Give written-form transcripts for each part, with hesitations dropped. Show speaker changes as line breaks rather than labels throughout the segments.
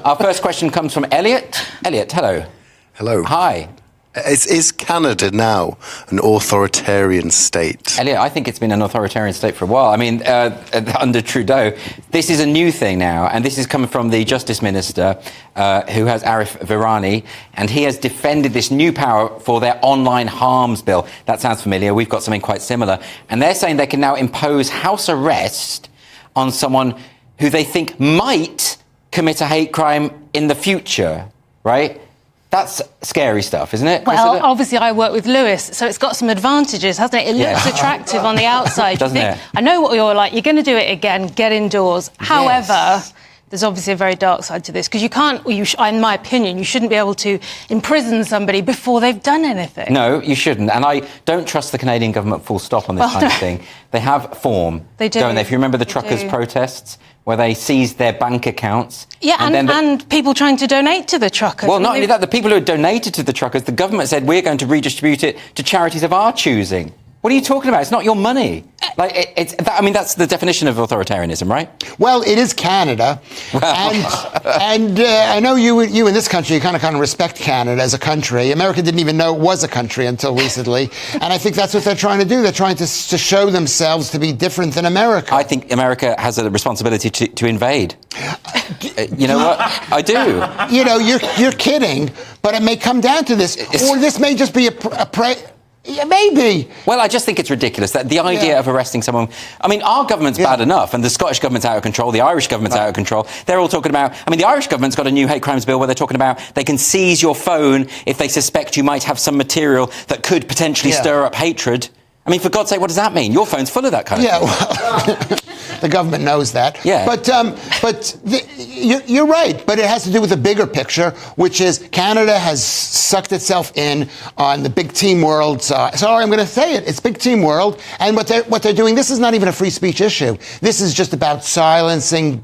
Our first question comes from Elliot. Elliot, hello.
Hello.
Hi.
Is Canada now an authoritarian state?
Elliot, I think it's been an authoritarian state for a while. I mean, under Trudeau. This is a new thing now, and this is coming from the Justice Minister, who has Arif Virani, and he has defended this new power for their online harms bill. That sounds familiar. We've got something quite similar. And they're saying they can now impose house arrest on someone who they think might commit a hate crime in the future, right? That's scary stuff, isn't it?
Well,
Cressida?
obviously I work with Lewis, so it's got some advantages, hasn't it? It looks attractive on the outside.
Doesn't it?
I know what you're like. You're going to do it again. Get indoors. However, there's obviously a very dark side to this, because you can't, in my opinion, you shouldn't be able to imprison somebody before they've done anything.
No, you shouldn't. And I don't trust the Canadian government full stop on this kind of thing. They have form,
they do,
don't they? If you remember the truckers' protests, where they seized their bank accounts.
Yeah, and people trying to donate to the truckers.
Well, not only that, the people who had donated to the truckers, the government said, we're going to redistribute it to charities of our choosing. What are you talking about? It's not your money. That's the definition of authoritarianism, right?
Well, it is Canada, and I know you in this country, you kind of respect Canada as a country. America didn't even know it was a country until recently, and I think that's what they're trying to do. They're trying to show themselves to be different than America.
I think America has a responsibility to invade. You know what? I do.
You know, you're kidding, but it may come down to this, or this may just be Yeah, maybe.
Well, I just think it's ridiculous that the idea of arresting someone... I mean, our government's bad enough, and the Scottish government's out of control, the Irish government's out of control. They're all talking about... I mean, the Irish government's got a new hate crimes bill where they're talking about they can seize your phone if they suspect you might have some material that could potentially stir up hatred. I mean, for God's sake, what does that mean? Your phone's full of that kind of thing.
Well, the government knows that.
Yeah.
You're right. But it has to do with the bigger picture, which is Canada has sucked itself in on the big team world. Sorry, I'm going to say it. It's big team world. And what they're doing, this is not even a free speech issue. This is just about silencing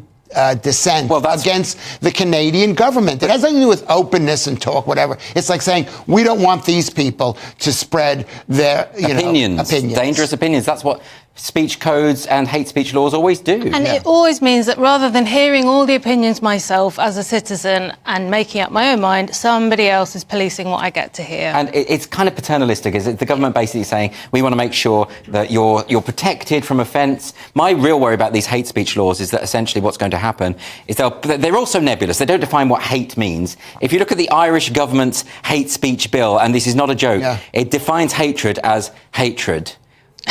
dissent against the Canadian government. It has nothing to do with openness and talk, whatever. It's like saying, we don't want these people to spread their opinions.
Dangerous opinions. That's what speech codes and hate speech laws always do.
And it always means that rather than hearing all the opinions myself as a citizen and making up my own mind, somebody else is policing what I get to hear.
And it's kind of paternalistic, is it? The government basically saying, we want to make sure that you're protected from offence. My real worry about these hate speech laws is that essentially what's going to happen is they're also nebulous. They don't define what hate means. If you look at the Irish government's hate speech bill, and this is not a joke, it defines hatred as hatred.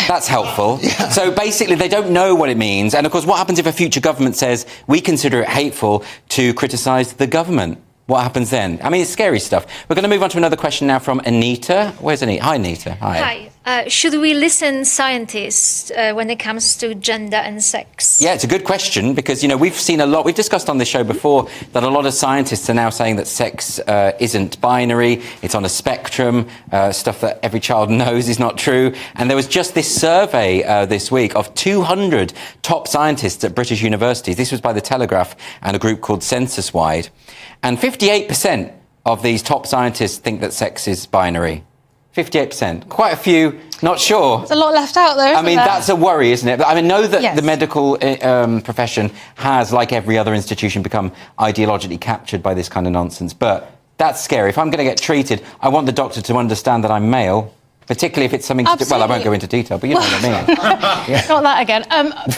That's helpful. So basically, they don't know what it means. And, of course, what happens if a future government says, we consider it hateful to criticise the government? What happens then? I mean, it's scary stuff. We're going to move on to another question now from Anita. Where's Anita? Hi, Anita. Hi.
Hi. Should we listen scientists when it comes to gender and sex?
Yeah, it's a good question because, you know, we've seen a lot. We've discussed on this show before that a lot of scientists are now saying that sex isn't binary. It's on a spectrum. Stuff that every child knows is not true. And there was just this survey this week of 200 top scientists at British universities. This was by The Telegraph and a group called Census Wide. And 58% of these top scientists think that sex is binary. 58%. Quite a few, not sure.
There's a lot left out there, isn't
I mean,
there?
that's a worry, isn't it? I mean, know that the medical profession has, like every other institution, become ideologically captured by this kind of nonsense. But that's scary. If I'm going to get treated, I want the doctor to understand that I'm male. Particularly if it's something to do... Well, I won't go into detail, but you know what I mean.
Not that again.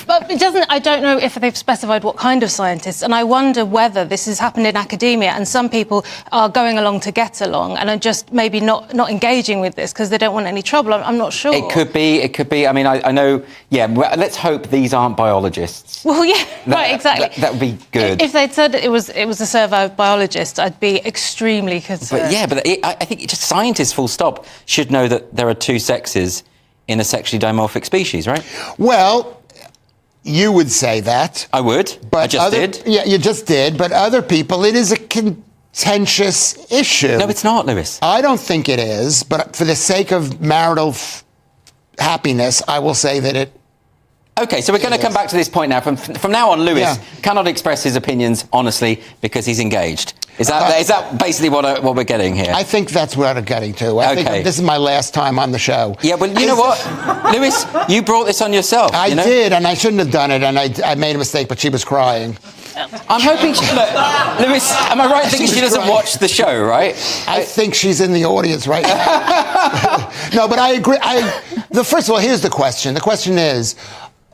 But it doesn't... I don't know if they've specified what kind of scientists, and I wonder whether this has happened in academia and some people are going along to get along and are just maybe not engaging with this because they don't want any trouble. I'm not sure.
It could be. I mean, I know... Yeah, let's hope these aren't biologists.
Well, yeah, right, exactly.
That would be good.
If they'd said it was a survey of biologists, I'd be extremely concerned.
I think just scientists, full stop, should know that there are two sexes in a sexually dimorphic species, right?
Well, you would say that.
I would.
But
I just did.
Yeah, you just did. But other people, it is a contentious issue.
No, it's not, Lewis.
I don't think it is. But for the sake of marital happiness, I will say that it...
OK, so we're going to come back to this point now. From now on, Lewis cannot express his opinions honestly because he's engaged. Is that basically what we're getting here?
I think that's what I'm getting to. I think this is my last time on the show.
Yeah, well, you know what, Lewis, you brought this on yourself.
I did, and I shouldn't have done it, and I made a mistake, but she was crying.
I'm hoping look, Lewis, am I right in thinking she doesn't watch the show, right?
I think she's in the audience right now. No, but I agree. First of all, here's the question. The question is,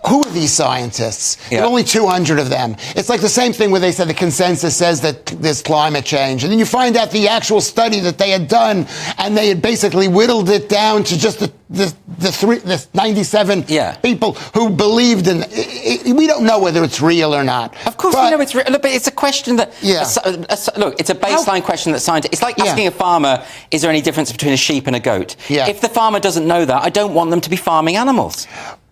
who are these scientists?
Yeah.
There are only 200 of them. It's like the same thing where they said the consensus says that there's climate change. And then you find out the actual study that they had done, and they had basically whittled it down to just the 97 people who believed in it. We don't know whether it's real or not.
Of course we know it's real. Look, but it's a question that...
Yeah.
Look, it's a baseline question that scientists... It's like asking a farmer, is there any difference between a sheep and a goat?
Yeah.
If the farmer doesn't know that, I don't want them to be farming animals.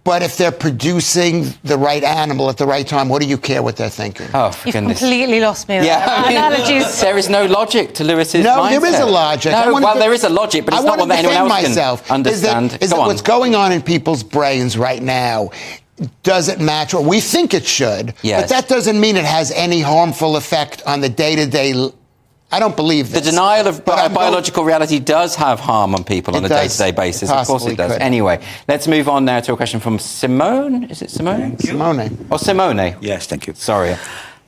But if they're producing the right animal at the right time, what do you care what they're thinking?
Oh, for
You've
goodness.
completely lost me. Analogies.
There is no logic to Lewis's mindset.
No, there is a logic.
No, well, there is a logic, but it's not one that anyone else can understand.
Is that what's going on in people's brains right now? Does it match what we think it should?
Yes.
But that doesn't mean it has any harmful effect on the day-to-day. I don't believe this.
The denial of biological reality does have harm on people on a day-to-day basis. Of course it does.
Could.
Anyway, let's move on now to a question from Simone. Is it Simone?
Simone.
Oh, Simone.
Yes, thank you.
Sorry.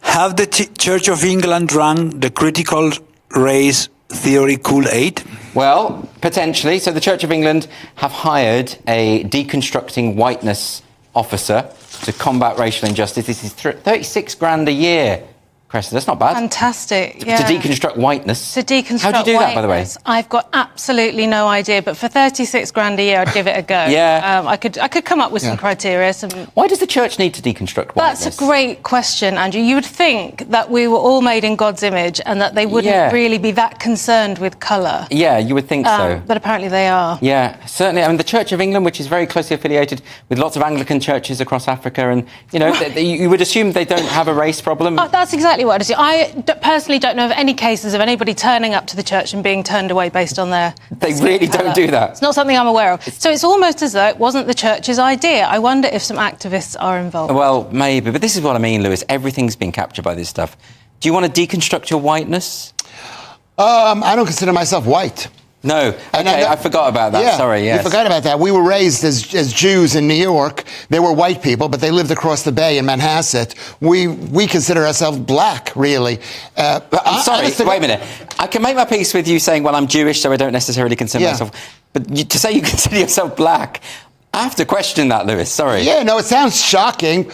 Have the Church of England drunk the critical race theory Kool-Aid?
Well, potentially. So the Church of England have hired a deconstructing whiteness officer to combat racial injustice. This is 36 grand a year. Cressida, that's not bad.
Fantastic, yeah.
To deconstruct whiteness.
To deconstruct
How do you do that, by the way?
I've got absolutely no idea, but for 36 grand a year, I'd give it a go.
Yeah.
I could come up with some criteria.
Why does the church need to deconstruct whiteness?
That's a great question, Andrew. You would think that we were all made in God's image and that they wouldn't really be that concerned with colour.
Yeah, you would think so.
But apparently they are.
Yeah, certainly. I mean, the Church of England, which is very closely affiliated with lots of Anglican churches across Africa, and, you know, you would assume they don't have a race problem.
That's exactly what I do. I personally don't know of any cases of anybody turning up to the church and being turned away based on their...
They really don't do that.
It's not something I'm aware of. So it's almost as though it wasn't the church's idea. I wonder if some activists are involved.
Well, maybe. But this is what I mean, Lewis. Everything's been captured by this stuff. Do you want to deconstruct your whiteness?
I don't consider myself white.
No. Okay, I forgot about that.
Yeah,
Sorry, yes.
You forgot about that. We were raised as Jews in New York. They were white people, but they lived across the bay in Manhasset. We consider ourselves black, really.
I'm sorry, wait a minute. I can make my peace with you saying, well, I'm Jewish, so I don't necessarily consider myself... But to say you consider yourself black, I have to question that, Lewis. Sorry.
Yeah, no, it sounds shocking.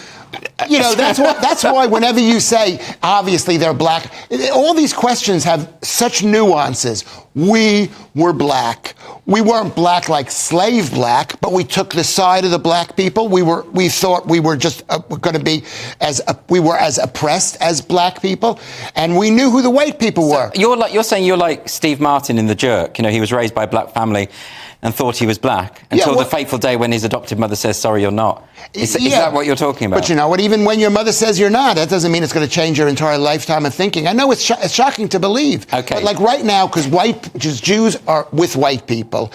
You know, that's why whenever you say, obviously they're black, all these questions have such nuances. We were black. We weren't black like slave black, but we took the side of the black people. We thought we were just going to be we were as oppressed as black people, and we knew who the white people were.
You're saying you're like Steve Martin in The Jerk. You know, he was raised by a black family and thought he was black until the fateful day when his adopted mother says, sorry, you're not. Is that what you're talking about?
But you know what? Even when your mother says you're not, that doesn't mean it's going to change your entire lifetime of thinking. I know it's shocking to believe. Okay. But like right now, because Jews are with white people,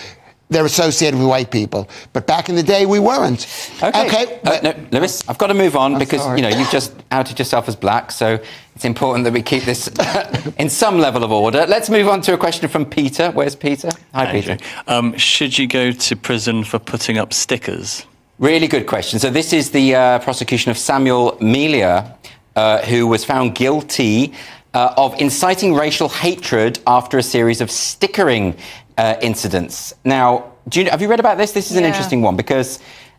they're associated with white people. But back in the day, we weren't.
Okay. No, Lewis, I've got to move on because, you know, you've just outed yourself as black, so it's important that we keep this in some level of order. Let's move on to a question from Peter. Where's Peter? Hi, Peter.
Should you go to prison for putting up stickers?
Really good question. So this is the prosecution of Samuel Melia, who was found guilty of inciting racial hatred after a series of stickering incidents. Now, have you read about this? This is an interesting one because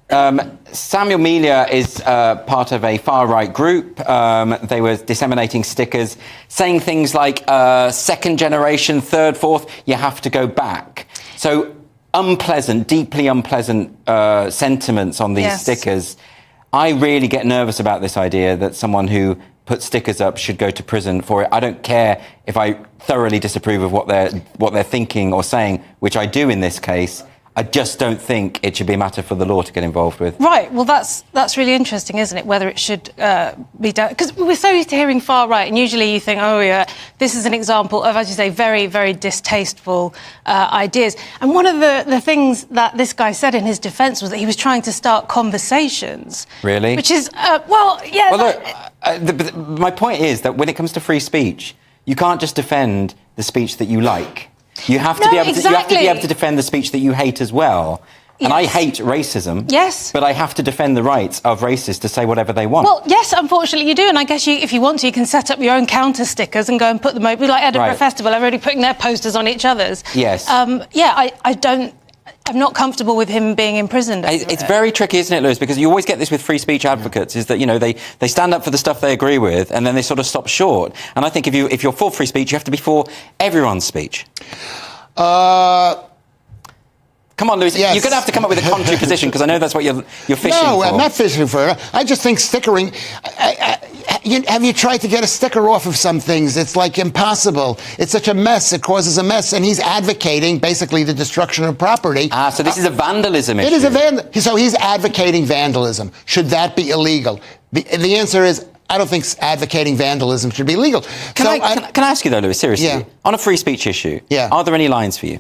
Samuel Melia is part of a far-right group. They were disseminating stickers saying things like second generation, third, fourth, you have to go back. So unpleasant, deeply unpleasant sentiments on these stickers. I really get nervous about this idea that someone who puts stickers up should go to prison for it. I don't care if I thoroughly disapprove of what they're thinking or saying, which I do in this case. I just don't think it should be a matter for the law to get involved with. Right.
Well, that's really interesting, isn't it? Whether it should be done, because we're so used to hearing far right, and usually you think, oh yeah, this is an example of, as you say, very, very distasteful ideas. And one of the things that this guy said in his defence was that he was trying to start conversations.
Really?
Which is yeah.
Well, look, my point is that when it comes to free speech, you can't just defend the speech that you like. You have to be able to defend the speech that you hate as well. And I hate racism.
Yes.
But I have to defend the rights of racists to say whatever they want.
Well, yes, unfortunately you do. And I guess if you want to, you can set up your own counter stickers and go and put them over, like Edinburgh Festival, they're already putting their posters on each other's.
Yes.
I'm not comfortable with him being imprisoned.
It's very tricky, isn't it, Lewis? Because you always get this with free speech advocates, is that, you know, they stand up for the stuff they agree with and then they sort of stop short. And I think if you're for free speech, you have to be for everyone's speech. Come on, Lewis.
Yes.
You're going to have to come up with a contrary position, because I know that's what you're fishing for.
No, I'm not fishing for it. I just think stickering... have you tried to get a sticker off of some things? It's like impossible. It's such a mess. It causes a mess. And he's advocating basically the destruction of property.
So this is a vandalism issue.
It is so he's advocating vandalism. Should that be illegal? The answer is, I don't think advocating vandalism should be legal.
Can I ask you, though, Lewis, seriously?
Yeah.
On a free speech issue,
yeah.
Are there any lines for you?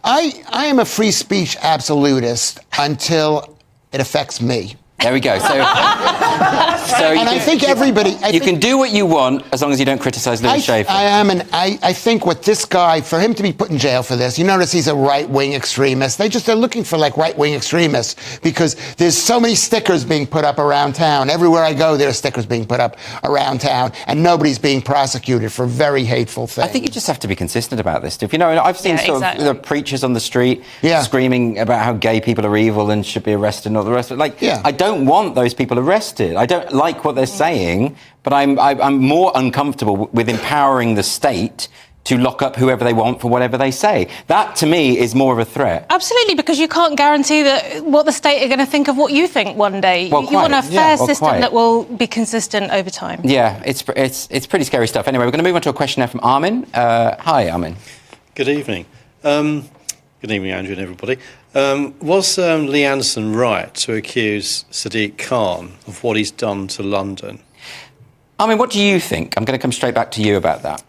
I am a free speech absolutist until it affects me.
There we go. So
I think everybody...
You can do what you want as long as you don't criticise Lewis Schaefer.
I think what this guy, for him to be put in jail for this, you notice he's a right-wing extremist. They're looking for, like, right-wing extremists because there's so many stickers being put up around town. Everywhere I go, there are stickers being put up around town, and nobody's being prosecuted for very hateful things.
I think you just have to be consistent about this stuff. You know, I've seen the preachers on the street screaming about how gay people are evil and should be arrested and all the rest of it. I don't want those people arrested. I don't like what they're saying, but I'm more uncomfortable with empowering the state to lock up whoever they want for whatever they say. That, to me, is more of a threat.
Absolutely, because you can't guarantee that what the state are going to think of what you think one day. You want a fair system that will be consistent over time.
Yeah, it's pretty scary stuff. Anyway, we're going to move on to a question now from Armin. Hi, Armin.
Good evening. Good evening, Andrew and everybody. Was Lee Anderson right to accuse Sadiq Khan of what he's done to London?
I mean, what do you think? I'm going to come straight back to you about that.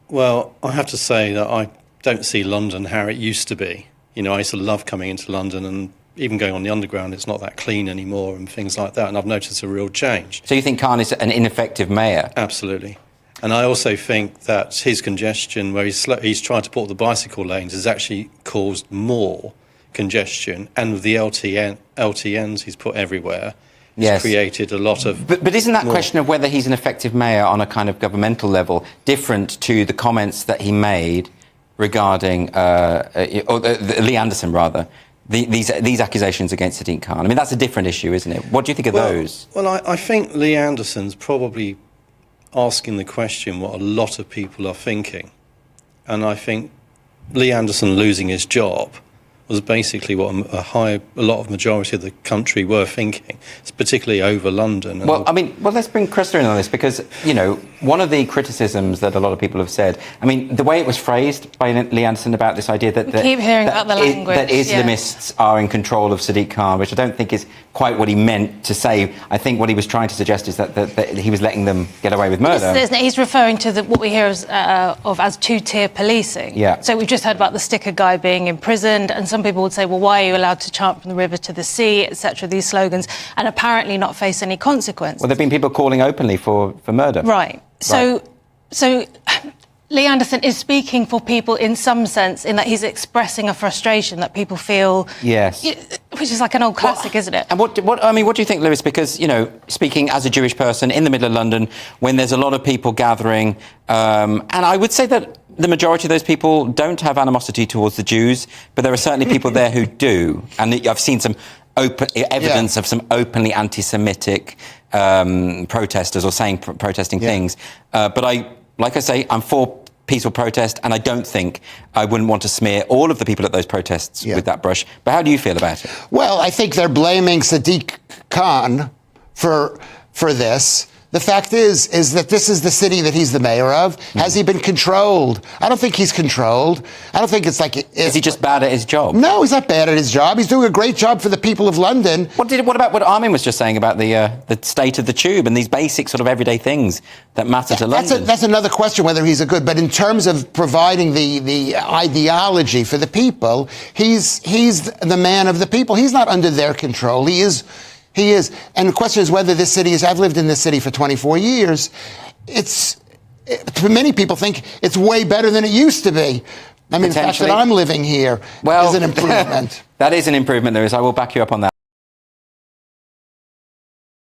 Well, I have to say that I don't see London how it used to be. You know, I used to love coming into London, and even going on the underground, it's not that clean anymore and things like that, and I've noticed a real change.
So you think Khan is an ineffective mayor?
Absolutely. And I also think that his congestion, where he's tried to put the bicycle lanes, has actually caused more congestion, and with the LTNs he's put everywhere, it's created a lot of...
But isn't that question of whether he's an effective mayor on a kind of governmental level different to the comments that he made regarding, Lee Anderson rather, these accusations against Sadiq Khan? I mean, that's a different issue, isn't it? What do you think of those?
Well, I think Lee Anderson's probably asking the question what a lot of people are thinking. And I think Lee Anderson losing his job was basically what a lot of majority of the country were thinking, particularly over London.
Well, I mean, let's bring Cressida in on this, because, you know, one of the criticisms that a lot of people have said, I mean, the way it was phrased by Lee Anderson about this idea that
keep hearing about the language,
that Islamists are in control of Sadiq Khan, which I don't think is quite what he meant to say. I think what he was trying to suggest is that he was letting them get away with murder.
He's referring to what we hear as two-tier policing.
Yeah.
So we've just heard about the sticker guy being imprisoned, and some people would say, well, why are you allowed to chant from the river to the sea, etc., these slogans, and apparently not face any consequence?
Well, there have been people calling openly for murder.
Right. So Lee Anderson is speaking for people in some sense, in that he's expressing a frustration that people feel. Yes. Which is like an old classic, isn't it?
And what do you think, Lewis? Because, you know, speaking as a Jewish person in the middle of London, when there's a lot of people gathering, and I would say that the majority of those people don't have animosity towards the Jews, but there are certainly people there who do. And I've seen some evidence of some openly anti-Semitic protesters or protesting things. But like I say, I'm for peaceful protest, and I don't think I wouldn't want to smear all of the people at those protests with that brush. But how do you feel about it?
Well, I think they're blaming Sadiq Khan for this. The fact is that this is the city that he's the mayor of. Has he been controlled? I don't think he's controlled. I don't think it's like...
Is he just bad at his job?
No, he's not bad at his job. He's doing a great job for the people of London.
What about what Armin was just saying about the state of the tube and these basic sort of everyday things that matter to London?
That's another question, whether he's a good... But in terms of providing the ideology for the people, he's the man of the people. He's not under their control. He is. And the question is whether this city is... I've lived in this city for 24 years. Many people think it's way better than it used to be. I mean, the fact that I'm living here is an improvement.
That is an improvement, there is. I will back you up on that.